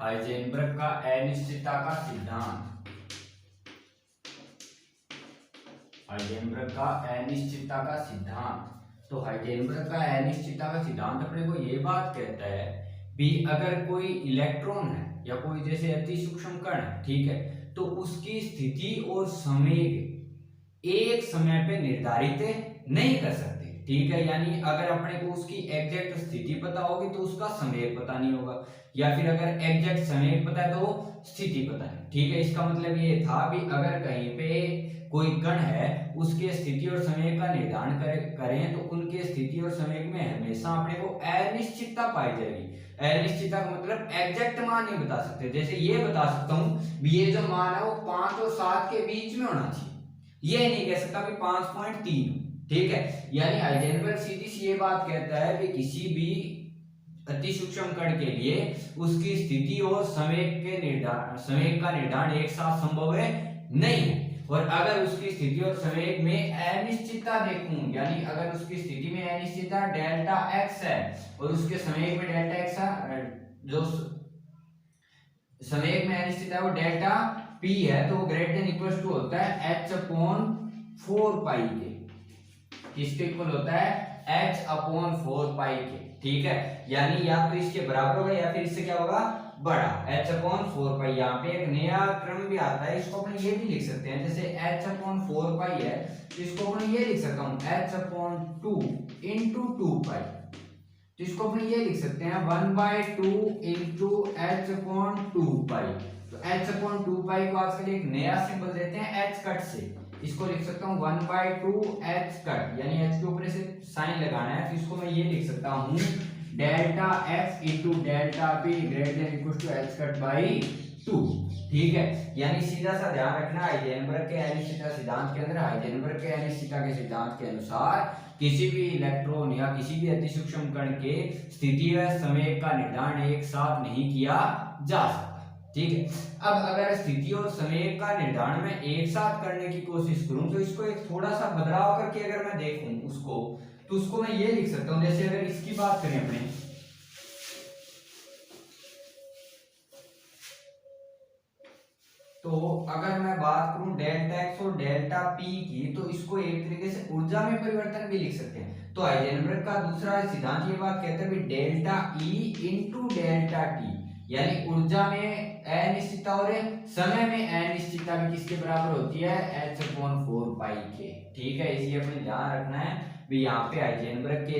Heisenberg का अनिश्चितता का सिद्धांत। हाइजेनबर्ग का अनिश्चितता का सिद्धांत। तो हाइजेनबर्ग का अनिश्चितता का सिद्धांत अपने को ये बात कहता है भी अगर कोई इलेक्ट्रॉन है या कोई जैसे अति सूक्ष्म कण है, ठीक है, तो उसकी स्थिति और संवेग एक समय पे निर्धारित नहीं कर सकते, ठीक है। यानी अगर अपने को उसकी एग्जैक्ट स्थिति पता होगी तो उसका संवेग पता नहीं होगा, या फिर अगर एग्जैक्ट संवेग पता है तो स्थिति पता नहीं, ठीक है। इसका मतलब ये था भी अगर कहीं पे कोई कण है उसके स्थिति और संवेग का निर्धारण करें तो उनके स्थिति और संवेग में हमेशा अपने को अनिश्चितता पाई जाएगी। अनिश्चितता का मतलब एग्जैक्ट मान नहीं बता सकते। जैसे ये बता सकता हूं भी ये जो मान है वो 5 और 7 के बीच में होना चाहिए, ये नहीं कह सकता कि 5.3, ठीक है। यानी हाइजेनबर्ग सीधी सी ये बात कहता है कि किसी भी अति सूक्ष्म कण के लिए उसकी स्थिति और संवेग का निर्धारण एक साथ संभव है नहीं है। और अगर उसकी स्थिति और संवेग में अनिश्चितता देखूं, यानी अगर उसकी स्थिति में अनिश्चितता डेल्टा x है और उसके संवेग में डेल्टा x है, जो संवेग में अनिश्चितता है वो डेल्टा p है, तो वो ग्रेटर देन इक्वल टू होता है h/4 पाई के। किसके इक्वल होता है h/4 पाई के, ठीक है। यानी या तो इसके बराबर होगा या फिर इससे क्या होगा बड़ा, h/4 पाई। यहाँ पे एक नया क्रम भी आता है, इसको अपन ये भी लिख सकते हैं, जैसे h/4 पाई है तो इसको अपन ये लिख सकता हूँ h/2 इंटू 2 पाई, तो इसको अपन ये लिख सकते हैं 1/2 इंटू h/2 पाई। तो h/2 पाई को आजकल एक नया सिंबल देते हैं h कट से, इसको लिख सकता हूँ 1/2 h कट, यानी h के ऊपर से साइन लगाना है, तो इसको मैं ये लिख सकता हूँ delta f into delta p greater than equal to h cut by 2, ठीक है। यानी सीधा सा ध्यान रखना, हाइजेनबर्ग के अनिश्चितता सिद्धांत के अंदर, हाइजेनबर्ग के अनिश्चितता के सिद्धांत के अनुसार किसी भी इलेक्ट्रॉन या किसी भी अति सूक्ष्म कण के स्थिति व संवेग का निर्धारण एक साथ नहीं किया जा सकता, ठीक है। अब अगर स्थिति और संवेग का निर्धारण मैं एक साथ करने की कोशिश करूं तो इसको एक थोड़ा सा बदलाव करके अगर मैं देखूं उसको, तो उसको मैं ये लिख सकता हूं, जैसे अगर इसकी बात करें अपने, तो अगर मैं बात करूं डेल्टा x और डेल्टा p की, तो इसको एक तरीके से ऊर्जा में परिवर्तन भी लिख सकते हैं। तो हाइजेनबर्ग का दूसरा सिद्धांत ये बात कहता है कि delta E into delta t, यानी ऊर्जा में अनिश्चितता और समय में अनिश्चितता भी किसके बराबर होती है h/4 पाई के, ठीक है। इसलिए अपने ध्यान रखना है भी यहाँ पे हाइजेनबर्ग के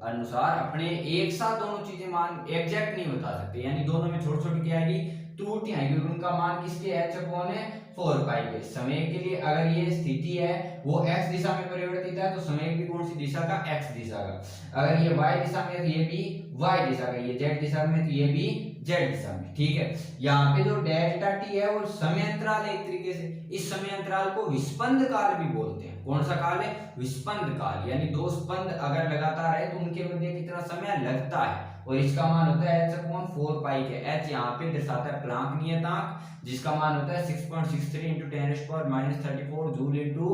अनुसार अपने एक साथ दोनों चीजें मान एग्जैक्ट नहीं बता सकते, यानी दोनों में छोटी छोटी क्या आएगी त्रुटियां आएगी, और उनका मान किसके h/4 पाई के। समय के लिए अगर ये स्थिति है वो x दिशा में परिवर्तित है तो समय भी कौन सी दिशा का x दिशा का, अगर ये y दिशा में है तो ये भी y दिशा का, ये z दिशा में तो ये भी z दिशा में, ठीक है। यहाँ पे जो डेल्टा t है वो समय अंतराल है एक तरीके से, इस समय अंतराल को विस्पंद काल भी बोलते हैं। कौन सा काल है विस्पंद काल, यानी दो स्पंद अगर लगातार है तो उनके मध्य कितना समय लगता है, और इसका मान होता है h/4 पाई के। h यहाँ पे दर्शाता है प्लांक नियतांक, जिसका मान होता है 6.63 इंटू 10⁻34 जूल इंटू।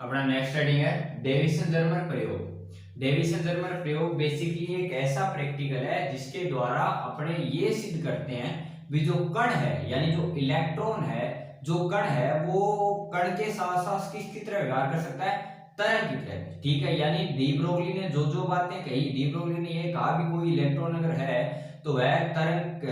अपना नेक्स्ट हेडिंग है डेविसन-जर्मर प्रयोग। डेविसन-जर्मर प्रयोग बेसिकली एक ऐसा प्रैक्टिकल है जिसके द्वारा अपने ये सिद्ध करते हैं भी जो कण है यानी जो इलेक्ट्रॉन है, जो कण है वो कण के साथ साथ किसकी तरह व्यवहार कर सकता है तरंग की तरह, ठीक है। यानी डी ब्रोगली ने जो जो बातें कही, डी ब्रोगली ने ये कहा भी कोई इलेक्ट्रॉन अगर है तो वह तरंग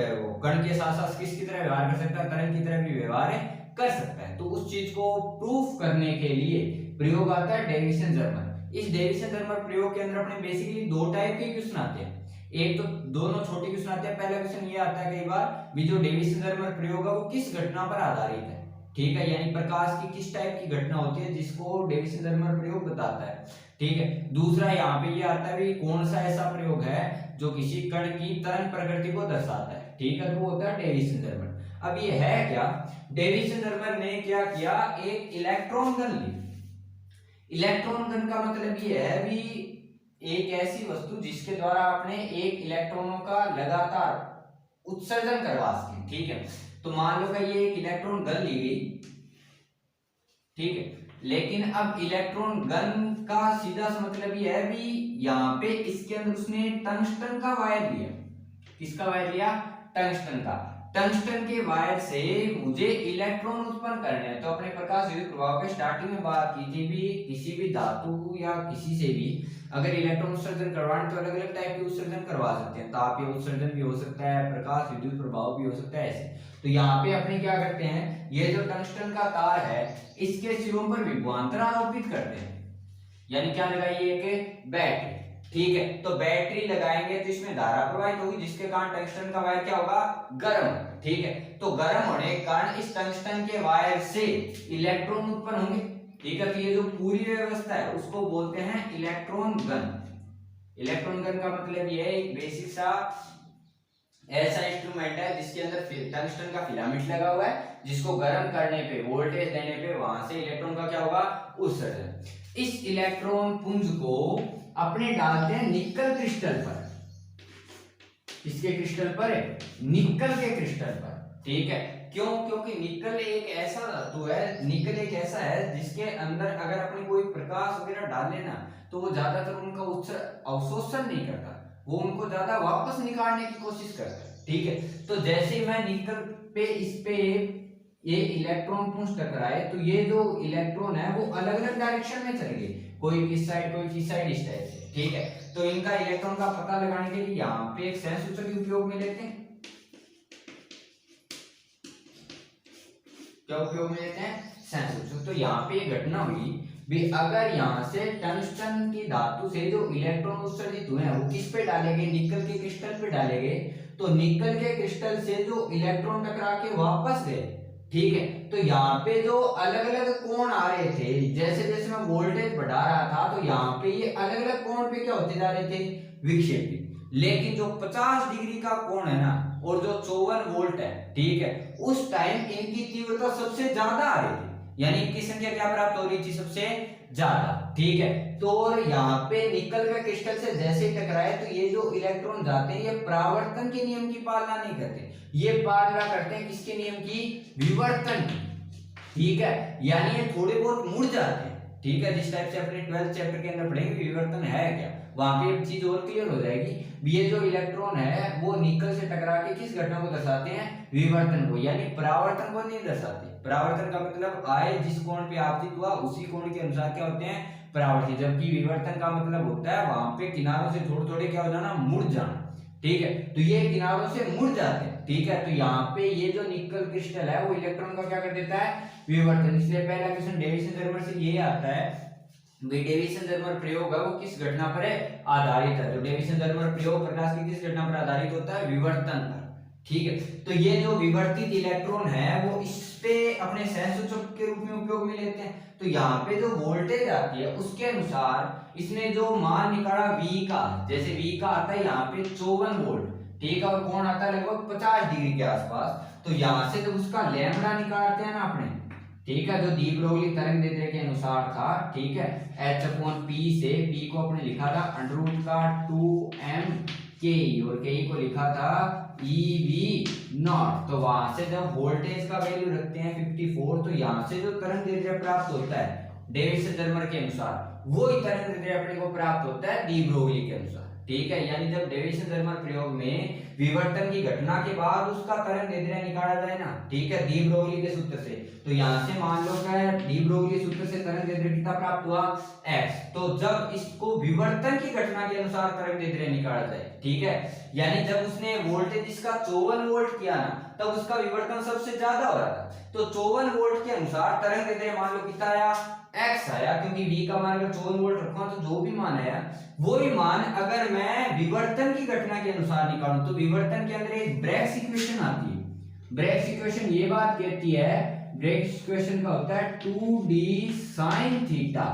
कण के साथ साथ किसकी तरह व्यवहार कर सकता है तरंग की तरह भी व्यवहार कर सकता है। तो उस चीज को प्रूफ करने के लिए प्रयोग आता है डेविसन-जर्मर। इस डेविसन-जर्मर प्रयोग के अंदर अपने बेसिकली दो टाइप के क्वेश्चन आते हैं, एक तो दोनों छोटे क्वेश्चन आते हैं। पहला क्वेश्चन ये आता है कई बार भी जो डेविसन-जर्मर प्रयोग है वो किस घटना पर आधारित है, ठीक है, यानी प्रकाश की किस टाइप की घटना होती है जिसको डेविसन-जर्मर प्रयोग बताता है, ठीक है। दूसरा यहाँ पे ये आता है भी कौन सा ऐसा प्रयोग है जो किसी कण की तरंग प्रकृति को दर्शाता है, ठीक है, तो वो होता है डेविसन-जर्मर। अब ये है क्या, डेविसन-जर्मर ने क्या किया, एक इलेक्ट्रॉन गन ली। इलेक्ट्रॉन गन का मतलब ये है भी एक ऐसी वस्तु जिसके द्वारा आपने एक इलेक्ट्रॉनों का लगातार उत्सर्जन करवा सके, ठीक है। तो मान लो कि ये एक इलेक्ट्रॉन गन ली गई, ठीक है, लेकिन अब इलेक्ट्रॉन गन का सीधा सा मतलब ये है भी यहाँ पे इसके अंदर उसने टंगस्टन का वायर लिया। किसका वायर लिया, टंगस्टन का। टंगस्टन के वायर से मुझे इलेक्ट्रॉन उत्पन्न करने हैं। तो अपने प्रकाश विद्युत प्रभाव के स्टार्टिंग में बात की थी भी किसी भी धातु या किसी से भी अगर इलेक्ट्रॉन उत्सर्जन करवाएं तो अलग अलग टाइप के उत्सर्जन करवा सकते हैं। तापीय उत्सर्जन भी हो सकता है, प्रकाश विद्युत प्रभाव भी हो सकता है ऐसे। तो यहाँ पे अपने क्या करते हैं, ये जो टंगस्टन का तार है इसके सिरों पर विभवांतर आरोपित करते हैं, यानी क्या लगाइए एक बैटरी। ठीक है, तो बैटरी लगाएंगे तो इसमें धारा प्रवाहित होगी जिसके कारण टंगस्टन का वायर क्या होगा, गर्म। ठीक है, तो गर्म होने के कारण इस टंगस्टन के वायर से इलेक्ट्रॉन उत्पन्न होंगे। ठीक है, तो ये जो पूरी व्यवस्था है उसको बोलते हैं इलेक्ट्रॉन गन। इलेक्ट्रॉन गन का मतलब ये एक बेसिक सा ऐसा इंस्ट्रूमेंट है जिसके अंदर टंगस्टन का फिलामेंट लगा हुआ है, जिसको गर्म करने पे, वोल्टेज देने पे वहां से इलेक्ट्रॉन का क्या होगा, उत्सर्जन। इस इलेक्ट्रॉन पुंज को अपने डालते हैं निकल क्रिस्टल पर। किसके क्रिस्टल पर है, निकल के क्रिस्टल पर। ठीक है, क्यों, क्योंकि निकल एक ऐसा धातु है, निकल एक ऐसा है जिसके अंदर अगर अपने कोई प्रकाश वगैरह डाल लेना तो वो ज्यादातर उनका अवशोषण नहीं करता, वो उनको ज्यादा वापस निकालने की कोशिश करता है। ठीक है, तो जैसे ही मैं निकल पे इस पे ये इलेक्ट्रॉन पुंज टकराए तो ये जो इलेक्ट्रॉन है वो अलग अलग डायरेक्शन में चले गए, कोई किस साइड कोई किस साइड, इस टाइप से। ठीक है, तो इनका इलेक्ट्रॉन का पता लगाने के लिए यहाँ पे एक सेंस सूचक के उपयोग में लेते हैं। क्या उपयोग में लेते हैं, सेंस सूचक। तो यहाँ पे ये घटना हुई भी, अगर यहाँ से टंगस्टन की धातु से जो इलेक्ट्रॉन उत्सर्जित हुए हैं वो किस पे डाले गए, निकल के क्रिस्टल पे डाले गए, तो निकल के क्रिस्टल से जो इलेक्ट्रॉन टकरा के वापस गए। ठीक है, तो यहाँ पे जो अलग अलग कोण आ रहे थे, जैसे जैसे मैं वोल्टेज बढ़ा रहा था तो यहाँ पे ये अलग अलग कोण पे क्या होते जा रहे थे, विक्षेपित। लेकिन जो 50 डिग्री का कोण है ना और जो 54 वोल्ट है, ठीक है, उस टाइम इनकी तीव्रता सबसे ज्यादा आ रही थी, यानी इनकी संख्या क्या प्राप्त हो रही थी, सबसे ज्यादा। ठीक है, तो और यहाँ पे निकल के क्रिस्टल से जैसे टकराए तो ये जो इलेक्ट्रॉन जाते हैं ये परावर्तन के नियम की पालना नहीं करते, ये पालना करते हैं किसके नियम की, विवर्तन की। ठीक है, यानी ये थोड़े बहुत मुड़ जाते हैं। ठीक है, जिस टाइप से अपने 12th चैप्टर के अंदर पढ़ेंगे विवर्तन है क्या, वहां पे एक चीज और क्लियर हो जाएगी। ये जो इलेक्ट्रॉन है वो निकल से टकरा के किस घटना को दर्शाते हैं, विवर्तन को, यानी परावर्तन को नहीं दर्शाते। परावर्तन का मतलब आए जिस कोण पे आपतित हुआ उसी कोण के अनुसार क्या होते हैं, परावर्तित। जबकि विवर्तन का मतलब होता है वहां पे किनारों से थोड़े थोड़े क्या हो जाना, मुड़ जाना। ठीक है, तो ये किनारों से मुड़ जाते हैं। ठीक है, तो यहाँ पे ये जो निकल क्रिस्टल है वो इलेक्ट्रॉन का क्या कर देता है, विवर्तन। इसलिए पहला क्वेश्चन डेविसन जर्मर से ये आता है, डेविसन जर्मर प्रयोग है वो किस घटना पर है, आधारित है। तो डेविसन जर्मर प्रयोग प्रकाश की किस घटना पर आधारित होता है, विवर्तन पर। ठीक है, तो ये जो विवर्तित इलेक्ट्रॉन है वो इस पे अपने सहसूचक के रूप में उपयोग में लेते हैं। तो यहाँ पे जो वोल्टेज आती है उसके अनुसार इसने जो मान निकाला V का, जैसे V का आता है यहाँ पे 54 वोल्ट, ठीक है, और कोण आता है लगभग 50 डिग्री के आसपास। तो यहाँ से जब उसका लैम्बडा निकालते हैं ना अपने, ठीक है, जो डी ब्रोगली तरंग दैर्ध्य के अनुसार था, ठीक है, H/P से P को अपने लिखा था √2m के, और के को लिखा था EV0। तो वहां से जब वोल्टेज का वैल्यू रखते हैं 54, तो यहाँ से जो तरंग दैर्ध्य प्राप्त होता है डेविसन जर्मर के अनुसार, वो ही तरंग दैर्ध्य अपने को प्राप्त होता है डी ब्रोगली के अनुसार। ठीक है, यानी जब डेविसन जर्मर प्रयोग में विवर्तन की घटना के बाद उसका तरंग दैर्ध्य निकाला जाए ना, ठीक है, डी ब्रोगली के सूत्र से, तो यहाँ से मान लो क्या है, डी ब्रोगली सूत्र से तरंग दैर्ध्य कितना प्राप्त हुआ, x। तो जब इसको विवर्तन की घटना के अनुसार तरंग दैर्ध्य निकाला जाए, ठीक है, यानी जब उसने वोल्टेज इसका 54 वोल्ट किया ना, तब उसका विवर्तन सबसे ज्यादा हो रहा था। तो 54 वोल्ट के अनुसार तरंग दैर्ध्य मान लो कितना आया, x आया, क्योंकि v का मान अगर 54 वोल्ट रखूंगा तो जो भी मान आया वो ही मान अगर मैं विवर्तन की घटना के अनुसार निकालूं, तो विवर्तन के अंदर एक ब्रेग्स इक्वेशन आती है। ब्रेग्स इक्वेशन ये बात कहती है, ब्रेग्स इक्वेशन का होता है 2d sin theta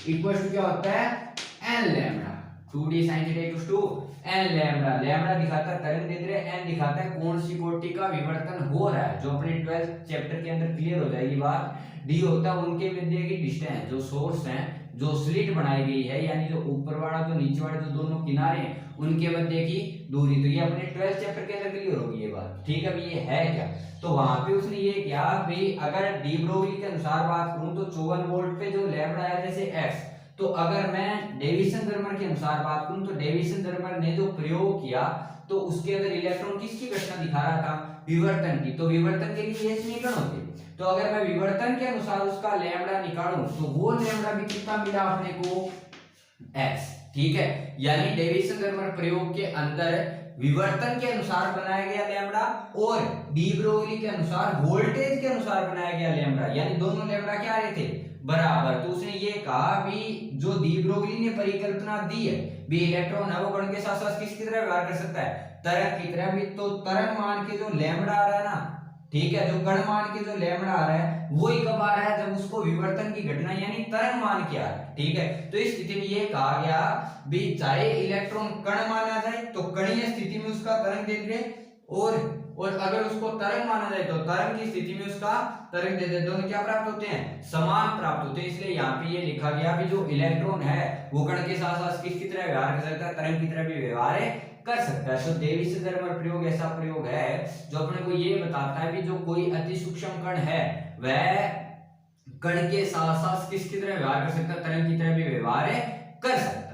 equal to क्या होता है, n lambda. 2d sin theta equal to n lambda. Lambda दिखाता है तरंग दैर्ध्य, n दिखाता है कौन सी कोटि का विवर्तन हो रहा है, जो अपने 12th चैप्टर के अंदर क्लियर हो जाएगी बात। d होता है उनके मध्य की डिस्टेंस, जो सोर्स है, जो स्लिट बनाई गई है, यानी जो ऊपर वाला जो नीचे वाले जो दोनों किनारे हैं उनके मध्य की दूरी। तो ये अपने 12th चैप्टर के अंदर क्लियर होगी ये बात। ठीक है, अभी ये है क्या, तो वहां पे उसने ये किया भाई, अगर डी ब्रोगली के अनुसार बात करूं तो 54 वोल्ट पे जो लैम्बडा है जैसे x, तो अगर मैं डेविसन जर्मर के अनुसार बात करूं तो डेविसन जर्मर ने जो प्रयोग किया तो उसके अंदर इलेक्ट्रॉन किसकी घटना दिखा रहा था, विवर्तन की, तो विवर्तन के लिए ये समीकरण होते। तो अगर मैं विवर्तन के अनुसार उसका लैम्बडा निकालूं तो वो लैम्बडा भी कितना मिला अपने को, x, ठीक है। यानी डेविसन जर्मर प्रयोग के अंदर विवर्तन के अनुसार बनाया गया लैम्बडा और डी ब्रोगली के अनुसार वोल्टेज के अनुसार बनाया गया लैम्बडा, यानी दोनों लैम्बडा क्या रहे थे, बराबर। तो उसने ये कहा भी जो डी ब्रोगली ने परिकल्पना दी है भी इलेक्ट्रॉन है वो कण के साथ साथ किसकी तरह व्यवहार कर सकता है, तरंग की तरह भी। तो तरंग मान के जो लैम्बडा आ रहा है ना, ठीक है, जो कण मान के जो लैम्बडा आ रहा है वो ही कब आ रहा है, जब उसको विवर्तन की घटना यानी तरंग मान के आ रहा है, ठीक है। तो इस स्थिति में ये कहा गया भी चाहे इलेक्ट्रॉन कण माना जाए तो कणीय स्थिति में उसका तरंग दैर्ध्य और अगर उसको तरंग माना जाए तो तरंग की स्थिति में उसका तरंग दैर्ध्य दोनों क्या प्राप्त होते हैं, समान प्राप्त होते हैं। इसलिए यहाँ पे ये लिखा गया भी जो इलेक्ट्रॉन है वो कण के साथ साथ किसकी तरह व्यवहार कर सकता है, तरंग की तरह भी व्यवहार कर सकता है। तो डेविसन जर्मर प्रयोग ऐसा प्रयोग है जो अपने को ये बताता है कि जो कोई अति सूक्ष्म कण है वह कण के साथ साथ किसकी तरह व्यवहार कर सकता है, तरंग की तरह भी व्यवहार कर सकता है।